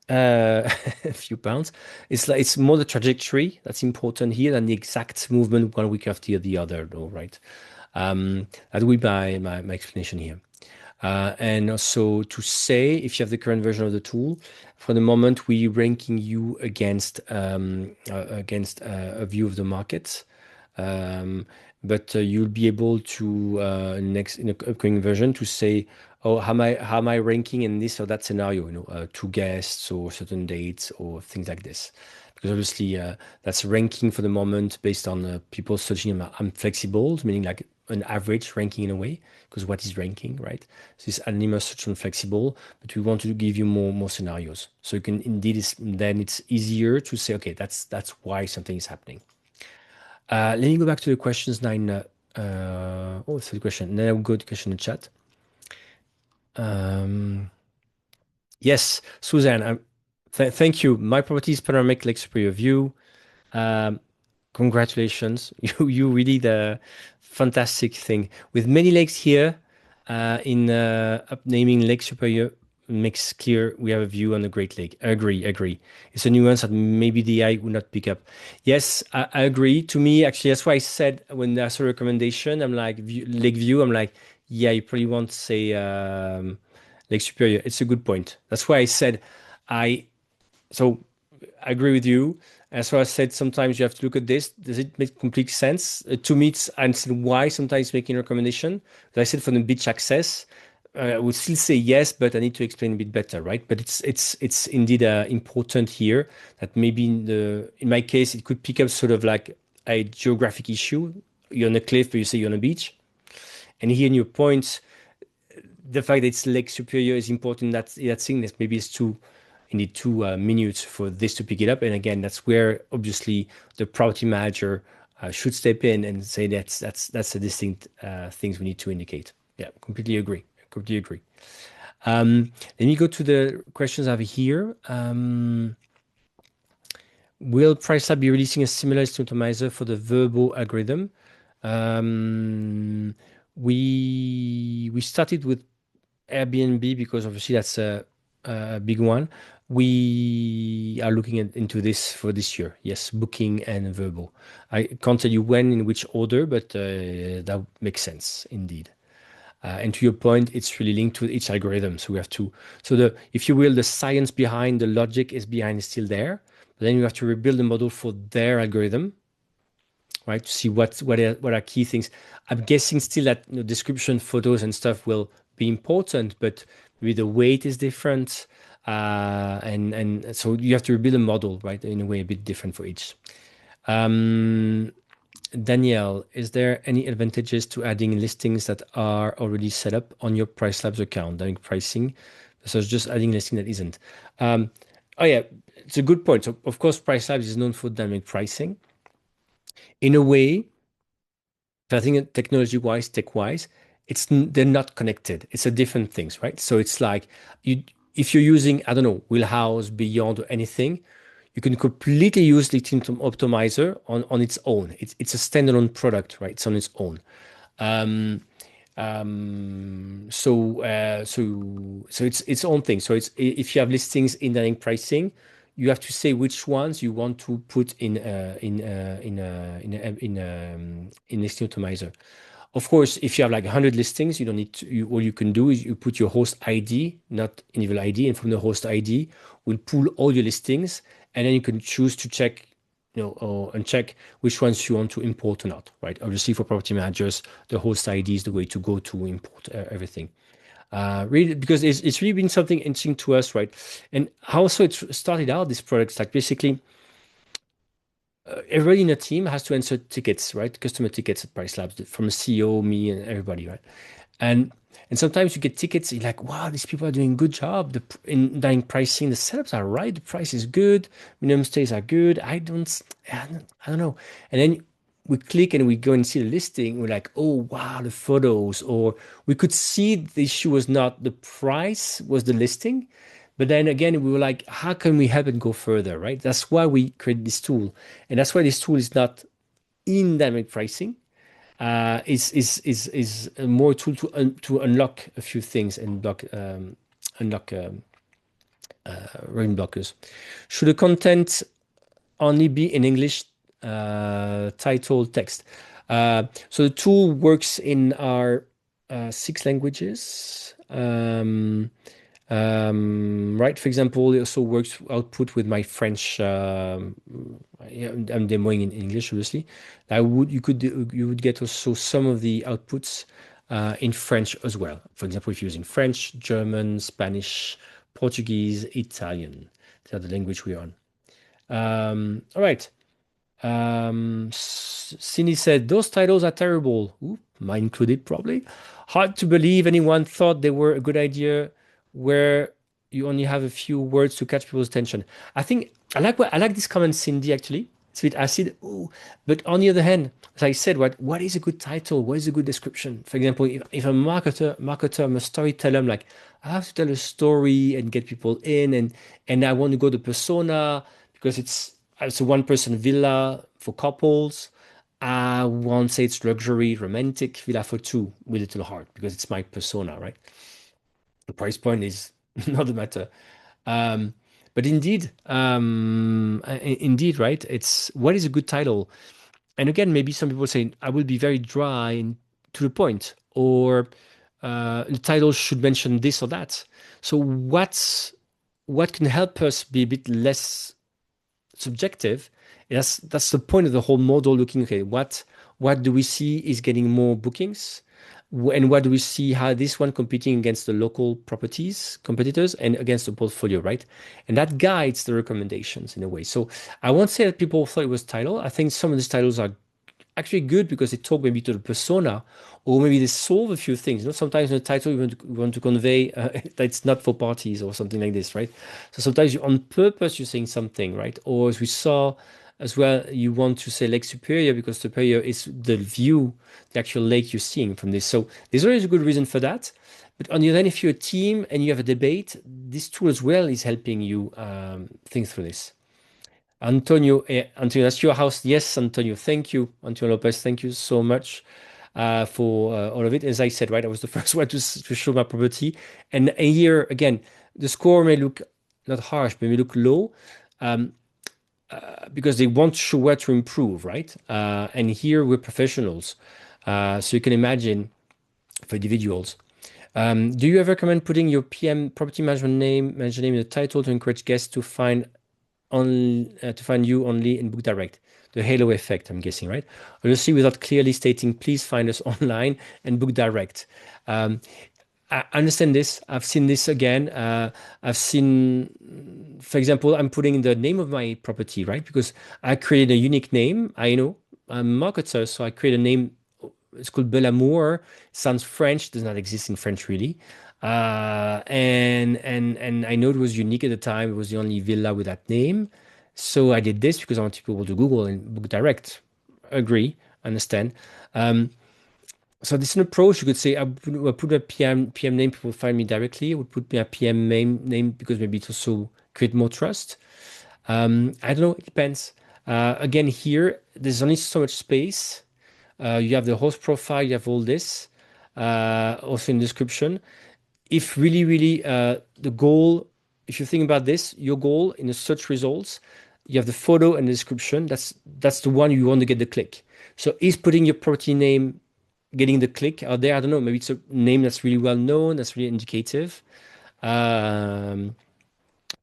a few pounds. It's more the trajectory that's important here than the exact movement 1 week after the other, though, right? That would be my explanation here. And also to say, if you have the current version of the tool, for the moment, we ranking you against a view of the market. But you'll be able to next in the upcoming version to say, oh, how am I ranking in this or that scenario? Two guests or certain dates or things like this. Because obviously that's ranking for the moment based on people searching. I'm flexible, meaning like an average ranking in a way. Because what is ranking, right? So this anonymous search and flexible, but we want to give you more scenarios. So you can indeed then it's easier to say, okay, that's why something is happening. Let me go back to the questions nine. Third question. Then I'll go to question in the chat. Yes, Suzanne, thank you. My property is panoramic lake superior view. Um, Congratulations. You really the fantastic thing. With many lakes here, in upnaming Lake Superior makes clear we have a view on the Great Lake. I agree. It's a nuance that maybe the eye would not pick up. Yes, I agree. To me, actually, that's why I said when I saw a recommendation, I'm like Lake View. I'm like, yeah, you probably want to say Lake Superior. It's a good point. That's why I said I. So I agree with you. As far as I said, sometimes you have to look at this. Does it make complete sense? To me, it's and why sometimes making a recommendation. As I said for the beach access, I would still say yes, but I need to explain a bit better, right? But it's indeed important here that maybe in my case it could pick up sort of like a geographic issue. You're on a cliff, but you say you're on a beach, and here in your points, the fact that it's Lake Superior is important. That thing that maybe it's too you need 2 minutes for this to pick it up. And again, that's where obviously the property manager should step in and say that's the distinct things we need to indicate. Yeah, completely agree. Completely agree. Let me go to the questions I have here. Will PriceLab be releasing a similar optimizer for the Verbo algorithm? Um, we started with Airbnb because obviously that's a big one. We are looking into this for this year. Yes, booking and Verbo. I can't tell you when, in which order, but that makes sense indeed. And to your point, it's really linked to each algorithm. So we have to, so the, if you will, the science behind the logic is behind is still there. But then you have to rebuild the model for their algorithm, right? To see what are key things. I'm guessing still that description, photos, and stuff will be important, but maybe the weight is different, and so you have to rebuild a model, right? In a way, a bit different for each. Um, Danielle, is there any advantages to adding listings that are already set up on your PriceLabs account, dynamic pricing, versus just adding listing that isn't? Um, oh yeah, it's a good point. So of course, PriceLabs is known for dynamic pricing. In a way, I think technology-wise, tech-wise, they're not connected. It's a different things, right? So it's like you if you're using, I don't know, Wheelhouse, Beyond, or anything, you can completely use the Tintum Optimizer on its own. It's a standalone product, right? It's on its own. Um, so it's its own thing. So it's if you have listings in dynamic pricing, you have to say which ones you want to put in listing optimizer. Of course, if you have like 100 listings, you don't need to, all you can do is you put your host ID, not individual ID, and from the host ID, we'll pull all your listings, and then you can choose to check, or uncheck which ones you want to import or not, right? Obviously, for property managers, the host ID is the way to go to import everything. Really, because it's really been something interesting to us, right? And how also it started out, this product, like basically everybody in the team has to answer tickets, right? Customer tickets at PriceLabs from the CEO, me, and everybody, right? And and sometimes you get tickets, you're like, wow, these people are doing a good job. In pricing, the setups are right, the price is good, minimum stays are good. I don't know. And then we click and we go and see the listing. We're like, oh wow, the photos. Or we could see the issue was not the price, was the listing. But then again, we were like, how can we help it go further, right? That's why we created this tool. And that's why this tool is not in dynamic pricing. Is a more tool to unlock a few things and unlock revenue blockers. Should the content only be in English title text? So the tool works in our six languages. Right, for example, it also works output with my French. Yeah, I'm demoing in English, obviously. You would get also some of the outputs in French as well. For example, if you're using French, German, Spanish, Portuguese, Italian, these are the language we're on. All right. Cindy said, those titles are terrible. Ooh, mine included, probably. Hard to believe anyone thought they were a good idea where you only have a few words to catch people's attention. I like this comment, Cindy, actually. It's a bit acid. Ooh. But on the other hand, as I said, what is a good title? What is a good description? For example, if a marketer, I'm a storyteller, I'm like, I have to tell a story and get people in, and I want to go to persona because it's a one-person villa for couples. I won't say it's luxury, romantic villa for two with little heart because it's my persona, right? The price point is not the matter. Um, but indeed, right? It's what is a good title? And again, maybe some people say I will be very dry and to the point, or the title should mention this or that. So what can help us be a bit less subjective. That's the point of the whole model. Looking, okay, what do we see is getting more bookings, and what do we see how this one competing against the local properties competitors and against the portfolio, right? And that guides the recommendations in a way. So I won't say that people thought it was title. I think some of these titles are actually good because they talk maybe to the persona, or maybe they solve a few things. Sometimes in the title you want to convey that it's not for parties or something like this, right? So sometimes you on purpose you're saying something, right? Or as we saw as well, you want to say Lake Superior because Superior is the view, the actual lake you're seeing from this. So there's always a good reason for that. But on the other hand, if you're a team and you have a debate, this tool as well is helping you think through this. Antonio, Antonio, that's your house. Yes, Antonio. Thank you, Antonio Lopez. Thank you so much for all of it. As I said, right, I was the first one to show my property. And here again, the score may look not harsh, but may look low because they want to show where to improve, right? And here we're professionals. So you can imagine for individuals. Do you ever recommend putting your PM property manager name in the title to encourage guests to find you only in Book Direct? The halo effect, I'm guessing, right? Obviously, without clearly stating, please find us online and Book Direct. Um, I understand this. I've seen this again. I've seen, for example, I'm putting the name of my property, right? Because I created a unique name. I know I'm a marketer, so I create a name. It's called Belamour. Sounds French. Does not exist in French, really. And I know it was unique at the time. It was the only villa with that name. So I did this because I wanted people to Google and book direct. Agree, understand. Um, so this is an approach. You could say I put a PM name, people find me directly. I would put me a PM name because maybe it also create more trust. I don't know, it depends. Again, here, there's only so much space. You have the host profile, you have all this, also in description. If really, really the goal, if you think about this, your goal in the search results, you have the photo and the description. That's the one you want to get the click. So is putting your property name getting the click out there? I don't know. Maybe it's a name that's really well known, that's really indicative. Um,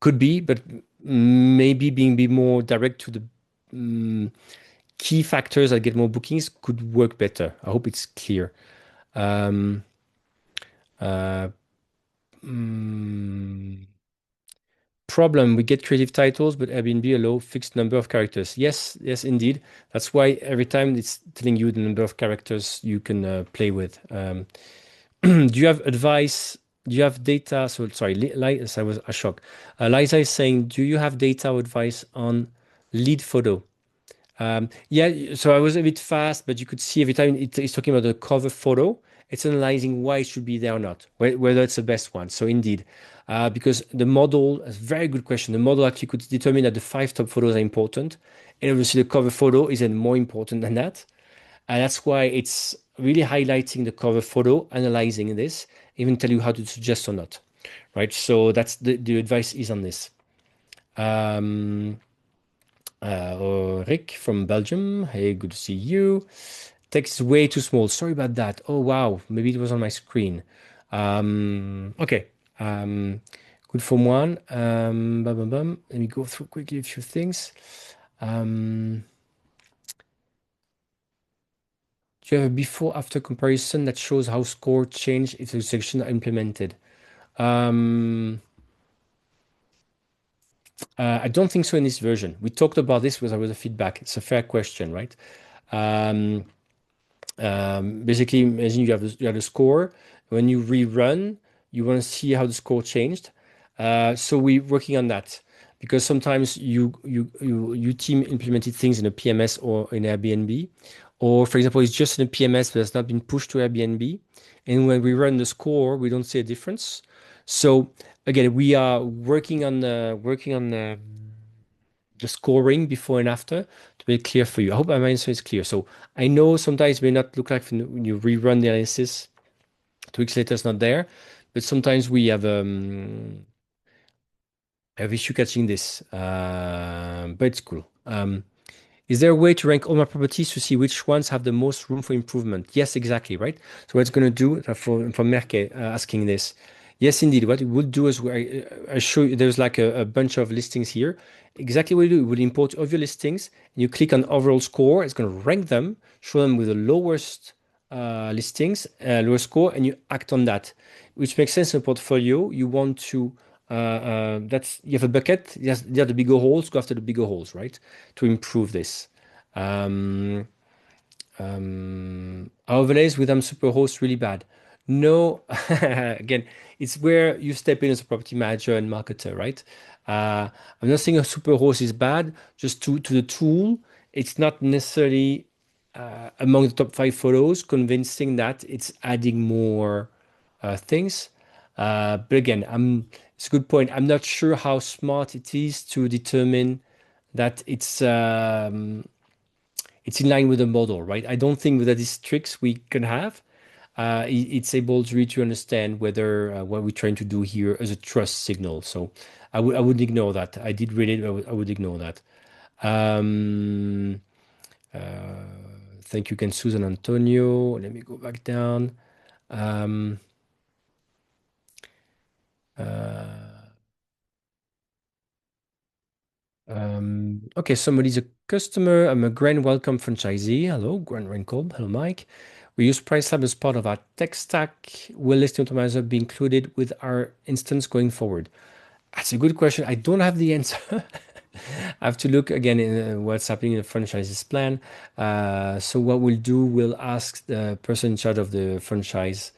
could be, but maybe being be more direct to the um, key factors that get more bookings could work better. I hope it's clear. Um, uh, mm, Problem, we get creative titles, but Airbnb allow fixed number of characters. Yes, yes, indeed. That's why every time it's telling you the number of characters you can play with. Do you have advice? Do you have data? So sorry, I was a shock. Liza is saying, do you have data or advice on lead photo? Yeah, so I was a bit fast, but you could see every time it's talking about the cover photo, it's analyzing why it should be there or not, whether it's the best one. So indeed, because the model, a very good question. The model actually could determine that the five top photos are important, and obviously the cover photo is even more important than that. And that's why it's really highlighting the cover photo, analyzing this, even tell you how to suggest or not, right? So that's the advice is on this. Um, Rick from Belgium. Hey, good to see you. Text is way too small. Sorry about that. Oh, wow. Maybe it was on my screen. Okay. Good form one. Bum, bum, bum. Let me go through quickly a few things. Um, do you have a before after comparison that shows how score change if the section are implemented? Um, I don't think so in this version. We talked about this because there was a feedback. It's a fair question, right? Um, Basically, imagine you have the score. When you rerun, you want to see how the score changed. So we're working on that because sometimes you team implemented things in a PMS or in Airbnb, or for example, it's just in a PMS but has not been pushed to Airbnb. And when we run the score, we don't see a difference. So again, we are working on the scoring before and after to make it clear for you. I hope my answer is clear. So I know sometimes it may not look like when you rerun the analysis, 2 weeks later it's not there, but sometimes we have issue catching this. But it's cool. Is there a way to rank all my properties to see which ones have the most room for improvement? Yes, exactly, right? So what it's going to do for Merke asking this. Yes, indeed. What it would do is I show you there's like a bunch of listings here. Exactly what you do, it would import all your listings and you click on overall score. It's going to rank them, show them with the lowest lowest score, and you act on that, which makes sense in a portfolio. You want to that's you have a bucket. Yes, there are the bigger holes. Go after the bigger holes, right? To improve this. Overlays with them superhost really bad. No, again, it's where you step in as a property manager and marketer, right? I'm not saying a super host is bad, just to the tool, it's not necessarily among the top five photos, convincing that it's adding more things. But again, it's a good point. I'm not sure how smart it is to determine that it's in line with the model, right? I don't think that these tricks we can have, it's able to really to understand whether what we're trying to do here is a trust signal. So I would ignore that. I did read it. I would ignore that. Um, uh, Thank you again, Susan Antonio. Let me go back down. Um, uh, okay, somebody's a customer. I'm a Grand Welcome franchisee. Hello, Grand Wrinkle. Hello, Mike. We use PriceLab as part of our tech stack. Will listing optimizer be included with our instance going forward? That's a good question. I don't have the answer. I have to look again in what's happening in the franchise's plan. So what we'll do, we'll ask the person in charge of the franchise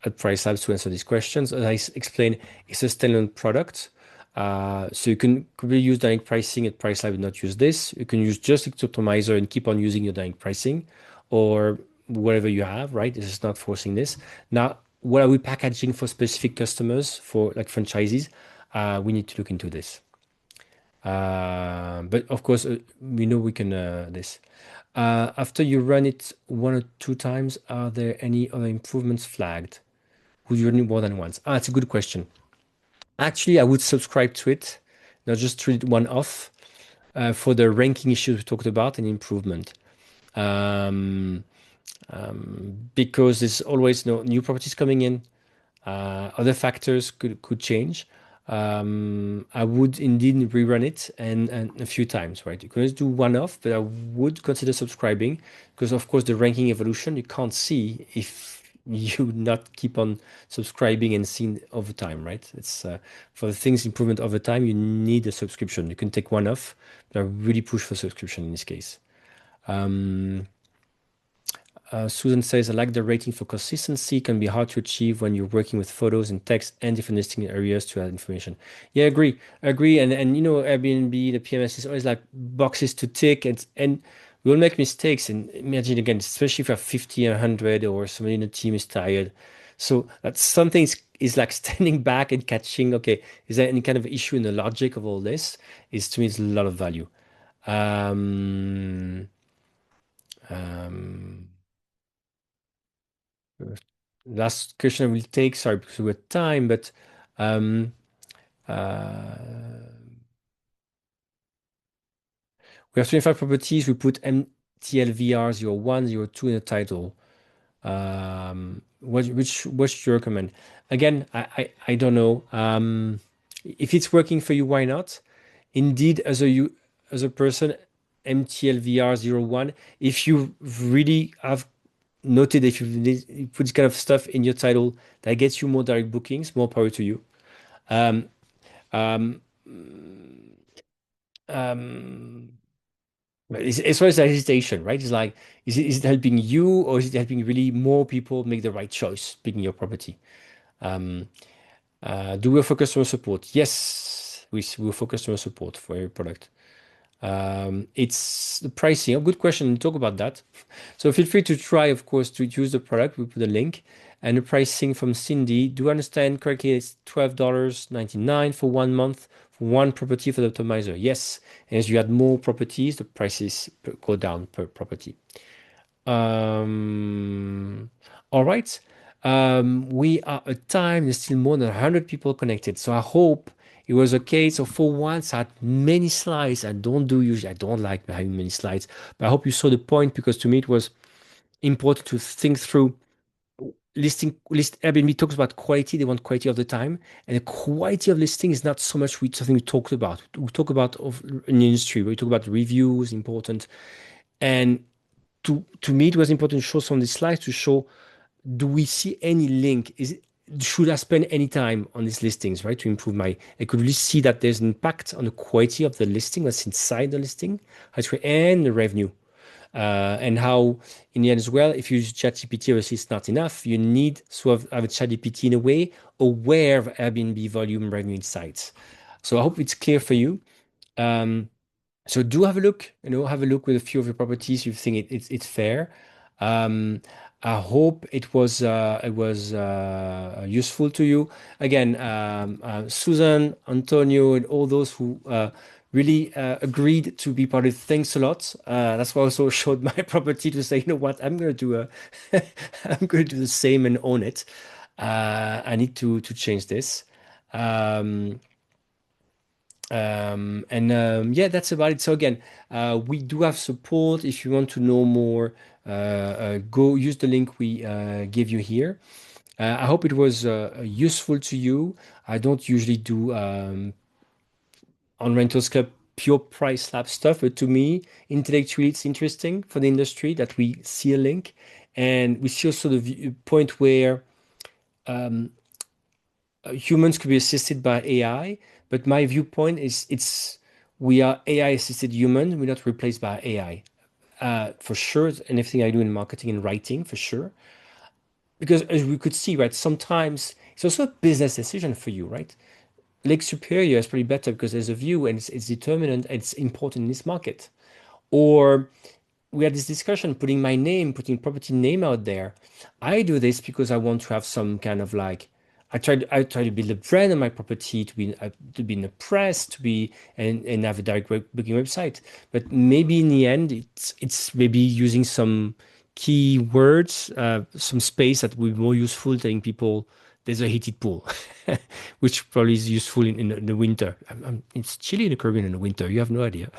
at PriceLabs to answer these questions. As I explained, it's a standalone product. So you can really use dynamic pricing at PriceLab and not use this. You can use just Eclipse Optimizer and keep on using your dynamic pricing or whatever you have, right? This is not forcing this. Now, what are we packaging for specific customers, for like franchisees? We need to look into this. But of course, we know we can this. After you run it one or two times, are there any other improvements flagged? Would you run it more than once? It's a good question. Actually, I would subscribe to it, not just treat one off for the ranking issues we talked about and improvement. Um, because there's always no new properties coming in. Other factors could change. I would indeed rerun it and a few times, right? You can always do one off, but I would consider subscribing because, of course, the ranking evolution you can't see if you not keep on subscribing and seeing over time, right? It's for the things improvement over time, you need a subscription. You can take one off, but I really push for subscription in this case. Susan says, I like the rating for consistency. Can be hard to achieve when you're working with photos and text and different listing areas to add information. Yeah, agree. Agree. And you know, Airbnb, the PMS is always like boxes to tick and we'll make mistakes. And imagine again, especially if you have 50 and 100 or somebody in the team is tired. So that's something is like standing back and catching, okay, is there any kind of issue in the logic of all this? Is to me, it's a lot of value. Um, um, Last question I will take, sorry, because we're time, but um, uh, we have 25 properties. We put MTLVR 01, 02 in the title. What should you recommend? Again, I don't know. If it's working for you, why not? Indeed, as a person, MTLVR 01, if you really have noted if you put this kind of stuff in your title that gets you more direct bookings, more power to you. Um, um, um, but it's always a hesitation, right? It's like, is it helping you or is it helping really more people make the right choice picking your property? Um, do we offer customer support? Yes, we offer customer support for every product. It's the pricing. A good question. We'll talk about that. So feel free to try, of course, to use the product. We put a link. And the pricing from Cindy, do I understand correctly? It's $12.99 for 1 month for one property for the optimizer. Yes. And as you add more properties, the prices go down per property. Um, all right. We are at time. There's still more than 100 people connected. So I hope it was okay. So for once, I had many slides. I don't like having many slides, but I hope you saw the point because to me it was important to think through list Airbnb talks about quality. They want quality of the time, and the quality of listing is not so much something we talked about. We talk about in the industry. We talk about reviews, important, and to me it was important to show some of these slides to show do we see any link? Should I spend any time on these listings, right, to improve my? I could really see that there's an impact on the quality of the listing, what's inside the listing, and the revenue. And how, in the end as well, if you use ChatGPT, obviously it's not enough. You need to have a ChatGPT in a way aware of Airbnb volume revenue insights. So I hope it's clear for you. Um, so do have a look, have a look with a few of your properties. You think it's fair. Um, I hope it was useful to you. Again, Susan, Antonio, and all those who really agreed to be part of it. Thanks a lot. That's why I also showed my property to say, you know what, I'm going to do I'm going to do the same and own it. I need to change this. Um, yeah, that's about it. So again, we do have support. If you want to know more, go use the link we give you here. I hope it was useful to you. I don't usually do on Rentals Club pure price lab stuff, but to me, intellectually, it's interesting for the industry that we see a link, and we see also the point where humans could be assisted by AI, but my viewpoint is it's we are AI assisted humans, we're not replaced by AI. For sure, and everything I do in marketing and writing, for sure. Because as we could see, right, sometimes it's also a business decision for you, right? Lake Superior is probably better because there's a view and it's determinant, it's important in this market. Or we had this discussion putting my name, putting property name out there. I do this because I want to have some kind of like I try to build a brand on my property to be in the press, to be and have a direct booking website. But maybe in the end, it's maybe using some keywords, some space that will be more useful, telling people there's a heated pool, which probably is useful in the winter. It's chilly in the Caribbean in the winter. You have no idea.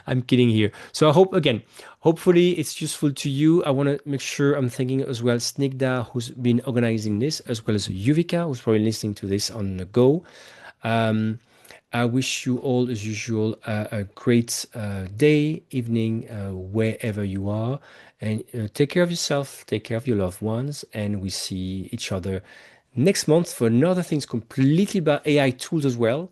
I'm kidding here. So I hope again, hopefully it's useful to you. I want to make sure I'm thanking as well Snigda, who's been organizing this, as well as Yuvika, who's probably listening to this on the go. Um, I wish you all, as usual, a great day, evening, wherever you are. And take care of yourself, take care of your loved ones, and we see each other next month for another things completely about AI tools as well.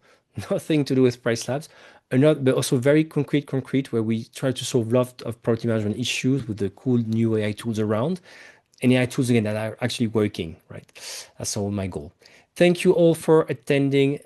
Nothing to do with Price Labs. Another, but also very concrete, where we try to solve a lot of property management issues with the cool new AI tools around. And AI tools again that are actually working, right? That's all my goal. Thank you all for attending.